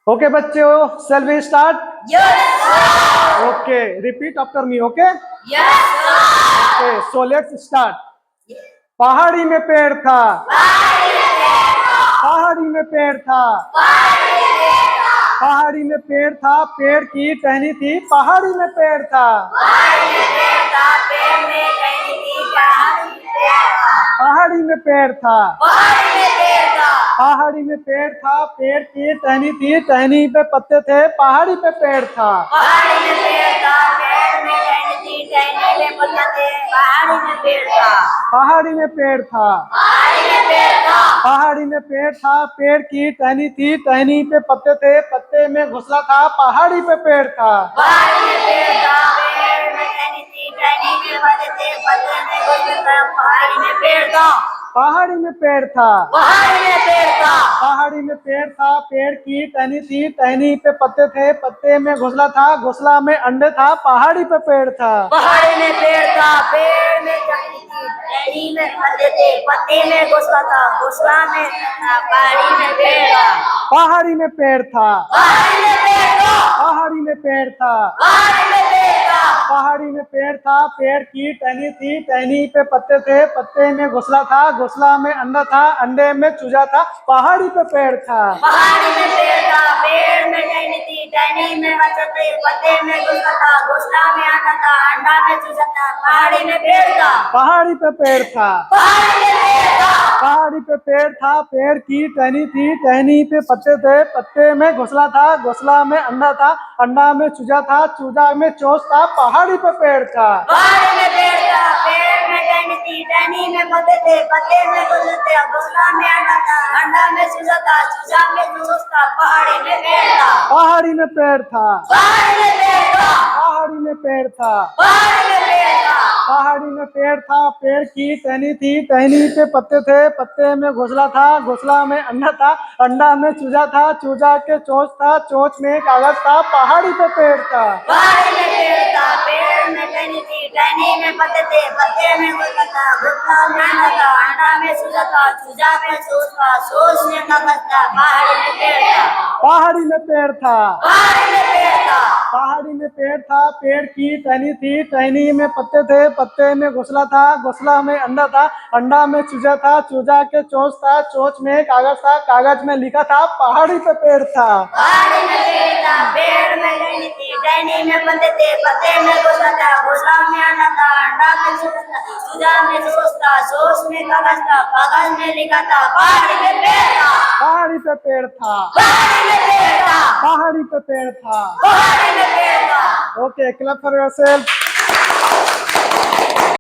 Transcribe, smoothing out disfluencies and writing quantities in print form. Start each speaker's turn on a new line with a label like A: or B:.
A: Okay बच्चों, shall we start?
B: Yes, sir.
A: Okay, repeat after me. Okay.
B: Yes, sir.
A: Okay, so let's start. पहाड़ी में पेड़ था, पहाड़ी में पेड़ था, पहाड़ी में पेड़ था, पेड़ की टहनी थी, पहाड़ी में पेड़ था, पहाड़ी में पेड़ था, पहाड़ी में पेड़ था, पेड़ की टहनी थी, टहनी पे पत्ते थे, पहाड़ी पे पेड़ था, पहाड़ी में पेड़ था, पहाड़ी में पेड़ था, पेड़ की टहनी थी, टहनी पे पत्ते थे, पत्ते में घोंसला था, पहाड़ी पे पेड़ था, पहाड़ी में पेड़ था, पहाड़ी में पेड़ था, पेड़ की टहनी थी, टहनी पे पत्ते थे, पत्ते में घोंसला था, घोंसला में अंडे था, पहाड़ी पे पेड़ था,
B: पहाड़ी में पेड़ था, पेड़ में टहनी थी, टहनी में पत्ते थे, पत्ते में घोंसला था, घोंसला में था, पहाड़ी में पेड़ था,
A: पहाड़ी में पेड़ था,
B: पहाड़ी में पेड़ था,
A: पहाड़ी में पेड़ था,
B: पहाड़ी में पेड़ था,
A: पहाड़ी में पेड़ था, पेड़ की टहनी थी, टहनी पे पत्ते थे, पत्ते में घोंसला था, घोंसला में अंडा था, अंडे में चूजा था, पहाड़ी पे पेड़ था,
B: पहाड़ी में पेड़ था, पेड़ में टहनी थी, टहनी में पत्ते थे, पत्ते में घोंसला था, घोंसला में अंडा था, अंडा में चूजा था, पहाड़ी में पेड़ था,
A: पहाड़ी पे पेड़ था,
B: पहाड़ी में पेड़ था,
A: पहाड़ी पे पेड़ था, पेड़ की टहनी थी, टहनी पे पत्ते थे, पत्ते में घोंसला था, घोंसला में अंडा था, अंडा में चूजा था, चूजा में चोंच था, पहाड़ी पे पेड़ था,
B: पहाड़ी में पेड़ था, पेड़ में टहनी थी, टहनी में पत्ते थे, पत्ते में घोंसले थे, घोंसला में अंडा था, अंडा में चूजा था, चूजा में चोंच था, पहाड़ी में पेड़ था,
A: पहाड़ी में पेड़ था,
B: पहाड़ी में पेड़ था,
A: पहाड़ी में पेड़ था,
B: पहाड़ी में पेड़ था,
A: पहाड़ी में पेड़ था, पेड़ की टहनी थी, टहनी पे पत्ते थे, पत्ते में घोंसला था, घोंसला में अंडा था, अंडा में चूजा था, चूजा के चोंच था, चोंच में कागज था, पहाड़ी पे पेड़ था,
B: पहाड़ी में पेड़ था, पेड़ में टहनी थी, टहनी में पत्ते थे, पत्ते में घोंसला था, घोंसला में अंडा था, अंडा में चूजा था, चूजा में चोंच था, चोंच में कागज था, पहाड़ी में पेड़ था,
A: पहाड़ी में पेड़ था,
B: पहाड़ी में पेड़ था,
A: पहाड़ी में पेड़ था, पेड़ की टहनी थी, टहनी में पत्ते थे, पत्ते में घोंसला था, घोंसला में अंडा था, अंडा में चूजा था, चूजा के चोंच था, चोंच में कागज था, कागज में लिखा था, पहाड़ी पे पेड़ था,
B: पहाड़ी में पेड़ था, पेड़ में टहनी थी, टहनी में पत्ते थे, पत्ते में घोंसला था, घोंसला में अंडा था, अंडा में चूजा था, चूजा में चोंच था, चोंच में कागज था, कागज में लिखा था, पहाड़ी में पेड़ था,
A: पहाड़ी पे पेड़ था,
B: पहाड़ी में पेड़ था,
A: पहाड़ी पे पेड़ था।
B: पहाड़ी में पेड़ था।
A: Okay, clap for yourself.